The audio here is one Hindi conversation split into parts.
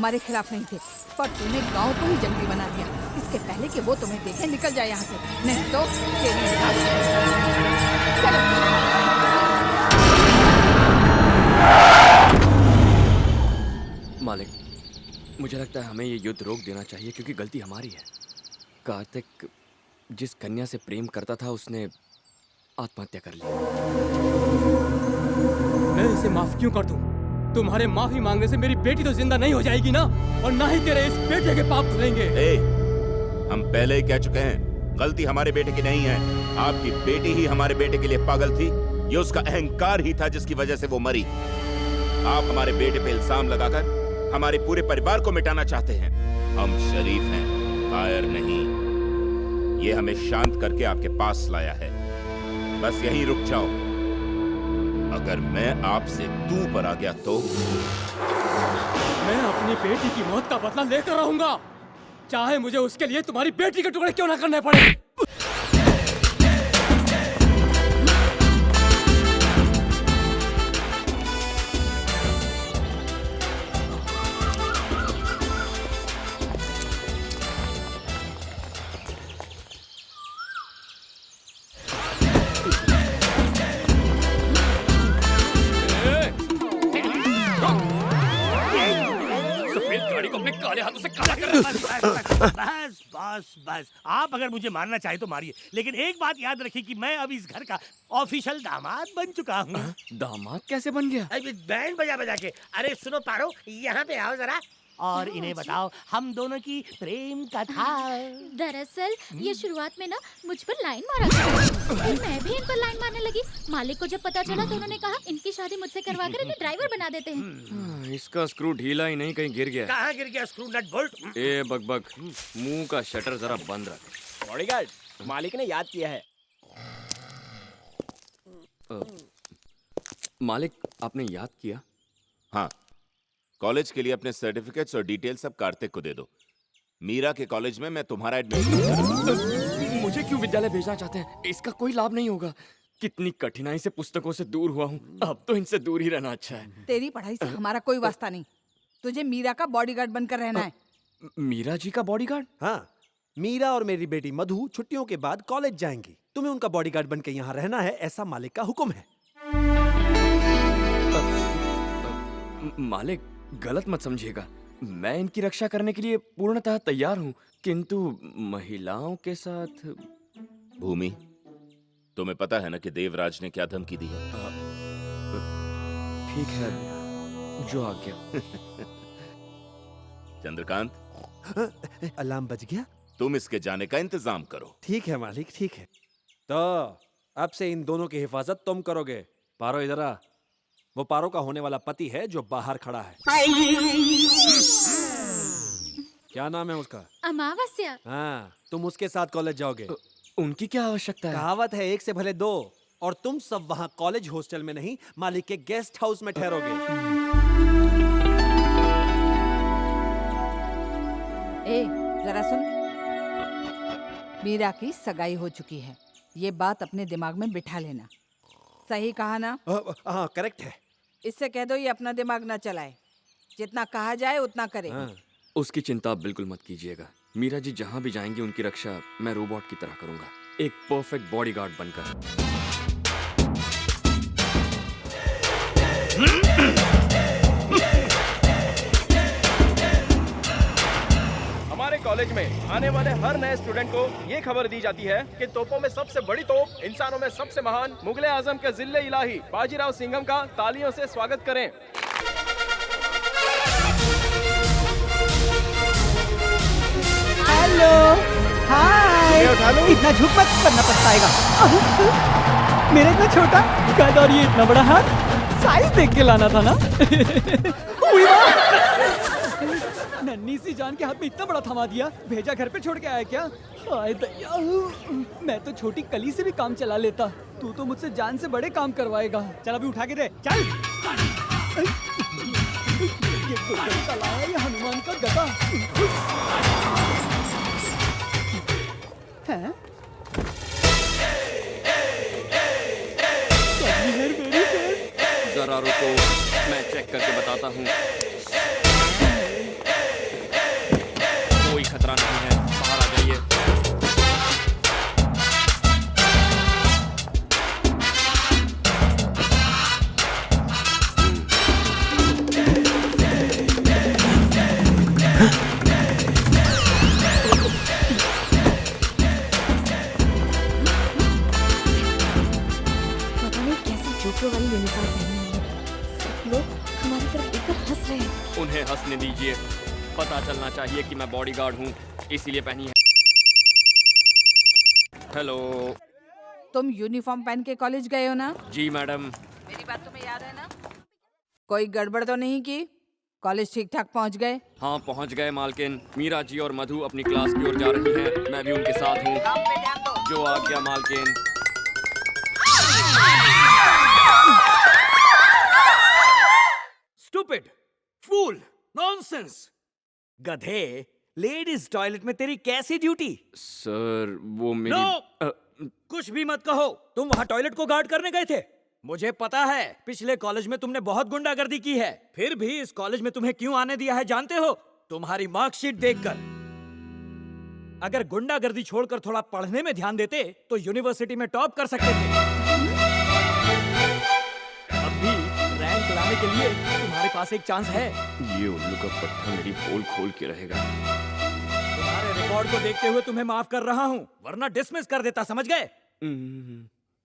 हमारे खिलाफ नहीं थे, पर तूने गांव को ही जंगली बना दिया। इसके पहले कि वो तुम्हें देखे, निकल जाए यहाँ से, नहीं तो तेरी चलो। मालिक, मुझे लगता है हमें ये युद्ध रोक देना चाहिए क्योंकि गलती हमारी है। कार्तिक जिस कन्या से प्रेम करता था उसने आत्महत्या कर ली। मैं इसे माफ क्यों कर दूं? तुम्हारे माफी मांगने से मेरी बेटी तो जिंदा नहीं हो जाएगी ना, और ना ही तेरे इस बेटे के पाप धुलेंगे। हम पहले ही कह चुके हैं, गलती हमारे बेटे की नहीं है। आपकी बेटी ही हमारे बेटे के लिए पागल थी। ये उसका अहंकार ही था जिसकी वजह से वो मरी। आप हमारे बेटे पे इल्जाम लगाकर हमारे पूरे परिवार को मिटाना चाहते हैं। हम शरीफ हैं, कायर नहीं। ये हमें शांत करके आपके पास लाया है। बस यहीं रुक जाओ। अगर मैं आपसे तू पर आ गया तो मैं अपनी बेटी की मौत का बदला लेकर रहूंगा, चाहे मुझे उसके लिए तुम्हारी बेटी के टुकड़े क्यों ना करने पड़े। बस बस बस, आप अगर मुझे मारना चाहे तो मारिए, लेकिन एक बात याद रखिए कि मैं अब इस घर का ऑफिशियल दामाद बन चुका हूँ। दामाद कैसे बन गया? बैंड बजा बजा के। अरे सुनो पारो, यहाँ पे आओ जरा और इन्हें बताओ हम दोनों की प्रेम कथा। दरअसल ये शुरुआत में ना मुझ पर लाइन मारा था, मैं भी इन पर लाइन मारने लगी। मालिक को जब पता चला तो उन्होंने कहा इनकी शादी मुझसे करवाकर इन्हें ड्राइवर बना देते हैं। इसका स्क्रू ढीला ही नहीं, कहीं गिर गया। कहाँ गिर गया स्क्रू नट बोल्ट? ए बकबक, मुंह का शटर जरा बंद रख। बॉडीगार्ड, मालिक ने याद किया है। मालिक, आपने याद किया? हाँ, कॉलेज के लिए अपने सर्टिफिकेट्स और डिटेल सब कार्तिक को दे दो। मीरा के कॉलेज में मैं तुम्हारा एडमिशन। मुझे क्यों विद्यालय भेजना चाहते हैं? इसका कोई लाभ नहीं होगा। कितनी कठिनाई से पुस्तकों से दूर हुआ हूँ, अब तो इनसे दूर ही रहना अच्छा है। तेरी पढ़ाई से हमारा कोई वास्ता नहीं, तुझे मीरा का बॉडीगार्ड बनकर रहना है। मीरा जी का बॉडीगार्ड? हाँ, मीरा और मेरी बेटी मधु छुट्टियों के बाद कॉलेज जाएंगी। तुम्हें उनका बॉडीगार्ड बनकर यहाँ रहना है, ऐसा मालिक का हुक्म है। मालिक, गलत मत समझिएगा, मैं इनकी रक्षा करने के लिए पूर्णतः तैयार हूँ, किंतु महिलाओं के साथ। भूमि, तुम्हें पता है ना कि देवराज ने क्या धमकी दी है? ठीक है, जो आ गया। चंद्रकांत, अलार्म बज गया? तुम इसके जाने का इंतजाम करो। ठीक है मालिक, ठीक है। तो अब से इन दोनों की हिफाजत तुम करोगे। पारो इधर आ। वो पारो का होने वाला पति है जो बाहर खड़ा है। क्या नाम है उसका? अमावस्या। हाँ, तुम उसके साथ कॉलेज जाओगे। उनकी क्या आवश्यकता है? कहावत है एक से भले दो, और तुम सब वहाँ कॉलेज हॉस्टल में नहीं, मालिक के गेस्ट हाउस में ठहरोगे। ए, जरा सुन, मीरा की सगाई हो चुकी है, ये बात अपने दिमाग में बिठा लेना। सही कहा ना? हाँ, करेक्ट है। इससे कह दो ये अपना दिमाग ना चलाए, जितना कहा जाए उतना करे। उसकी चिंता आप बिल्कुल मत कीजिएगा। मीरा जी जहाँ भी जाएंगी उनकी रक्षा मैं रोबोट की तरह करूंगा, एक परफेक्ट बॉडीगार्ड बनकर। हमारे कॉलेज में आने वाले हर नए स्टूडेंट को ये खबर दी जाती है कि तोपों में सबसे बड़ी तोप, इंसानों में सबसे महान मुगले आजम के जिले इलाही बाजीराव सिंघम का तालियों से स्वागत करें। हेलो, हाय। इतना झुक मत वरना पछताएगा। मेरा इतना छोटा कद और ये इतना बड़ा हाथ, साइज देख के लाना था ना। नन्ही सी जान के हाथ में इतना बड़ा थमा दिया, भेजा घर पे छोड़ के आया क्या? हाय दया, मैं तो छोटी कली से भी काम चला लेता, तू तो मुझसे जान से बड़े काम करवाएगा। चल अभी उठा के दे, चल। ये दुर्गति का लाया, ये हनुमान का गदा है। जरा रुको, मैं चेक करके बताता हूँ। खतरा नहीं है, बाहर आ जाइए। पता नहीं कैसी जोकर वाली यूनिफॉर्म पहनी हुई है। सब लोग हमारी तरफ देखकर हंस रहे हैं। उन्हें हंसने दीजिए, पता चलना चाहिए कि मैं बॉडीगार्ड हूँ, इसीलिए पहनी है। हेलो। तुम यूनिफॉर्म पहन के कॉलेज गए हो ना? जी मैडम। मेरी बात तुम्हें याद है ना? कोई गड़बड़ तो नहीं की? कॉलेज ठीक ठाक पहुंच गए? हाँ पहुँच गए मालकिन। मीरा जी और मधु अपनी क्लास की ओर जा रही हैं, मैं भी उनके साथ हूँ। काम पे ध्यान दो। जो आ गया मालकिन। स्टूपिड, फूल, नॉनसेंस, गधे। लेडीज टॉयलेट में तेरी कैसी ड्यूटी? सर वो मेरी नो! कुछ भी मत कहो। तुम वहाँ टॉयलेट को गार्ड करने गए थे। मुझे पता है पिछले कॉलेज में तुमने बहुत गुंडागर्दी की है, फिर भी इस कॉलेज में तुम्हें क्यों आने दिया है जानते हो? तुम्हारी मार्कशीट देखकर। अगर गुंडागर्दी छोड़कर थोड़ा पढ़ने में ध्यान देते तो यूनिवर्सिटी में टॉप कर सकते थे। अब भी रैंक लाने के लिए तुम्हारे पास एक चांस है। ये उल्लू का पट्टा मेरी पोल खोल के रहेगा। तुम्हारे रिकॉर्ड को देखते हुए तुम्हें माफ कर रहा हूँ, वरना डिसमिस कर देता, समझ गए?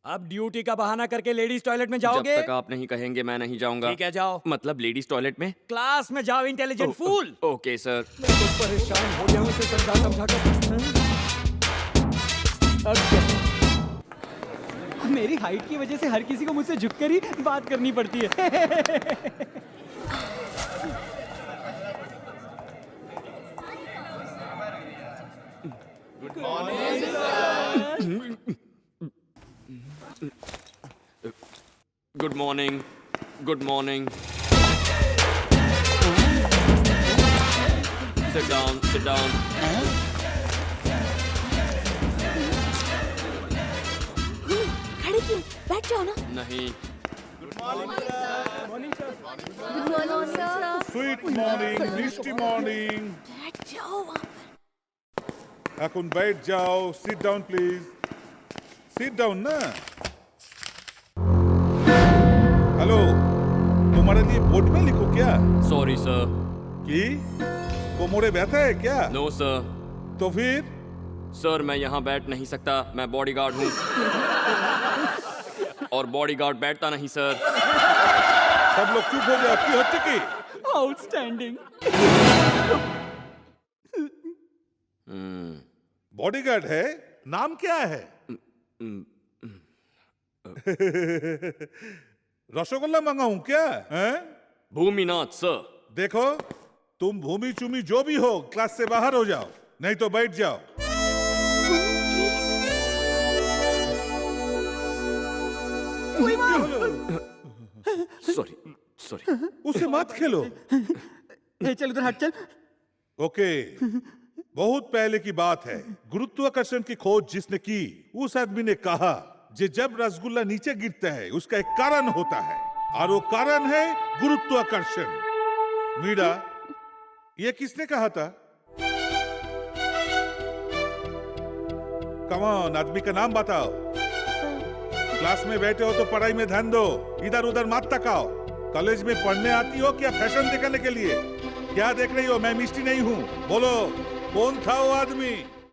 अब ड्यूटी का बहाना करके लेडीज टॉयलेट में जाओगे? जब तक आप नहीं कहेंगे मैं नहीं जाऊंगा। ठीक है जाओ। मतलब लेडीज टॉयलेट में? क्लास में जाओ इंटेलिजेंट फूल। Okay sir. मैं तो परेशान हो गया हूँ इसे समझा समझा कर। मेरी हाइट की वजह से हर किसी को मुझसे झुककर ही बात करनी पड़ती है। Good morning. Good morning. Sit down, sit down. खड़े क्यों? बैठ जाओ ना। नहीं। Good morning sir. Sweet morning, মিষ্টি মর্নিং। बैठ जाओ वहाँ पर। এখন बैठ जाओ, sit down please. Sit down ना। हेलो, तुम्हारे लिए बोर्ड में लिखो क्या? Sorry sir. कि कोमरे बैठा है क्या? No sir. तो फिर? सर मैं यहाँ बैठ नहीं सकता, मैं बॉडीगार्ड हूँ। और बॉडीगार्ड बैठता नहीं सर। सब लोग चुप हो जाओ। की होती की? आउटस्टैंडिंग। बॉडीगार्ड है? नाम क्या है? रसगुल्ला मंगाऊं क्या? हैं? भूमिनाथ सर। देखो, तुम भूमि चूमी जो भी हो, क्लास से बाहर हो जाओ, नहीं तो बैठ जाओ। Sorry sorry. उसे मत खेलो। चल उधर हट चल। ओके, बहुत पहले की बात है। गुरुत्वाकर्षण की खोज जिसने की, उस आदमी ने कहा कि जब रसगुल्ला नीचे गिरता है उसका एक कारण होता है, और वो कारण है गुरुत्वाकर्षण। मीरा, ये किसने कहा था? कम ऑन, आदमी का नाम बताओ। क्लास में बैठे हो तो पढ़ाई में ध्यान दो, इधर उधर मत तकाओ। कॉलेज में पढ़ने आती हो क्या फैशन दिखाने के लिए? क्या देख रही हो? मैं मिस्टी नहीं हूँ। बोलो, कौन था वो आदमी?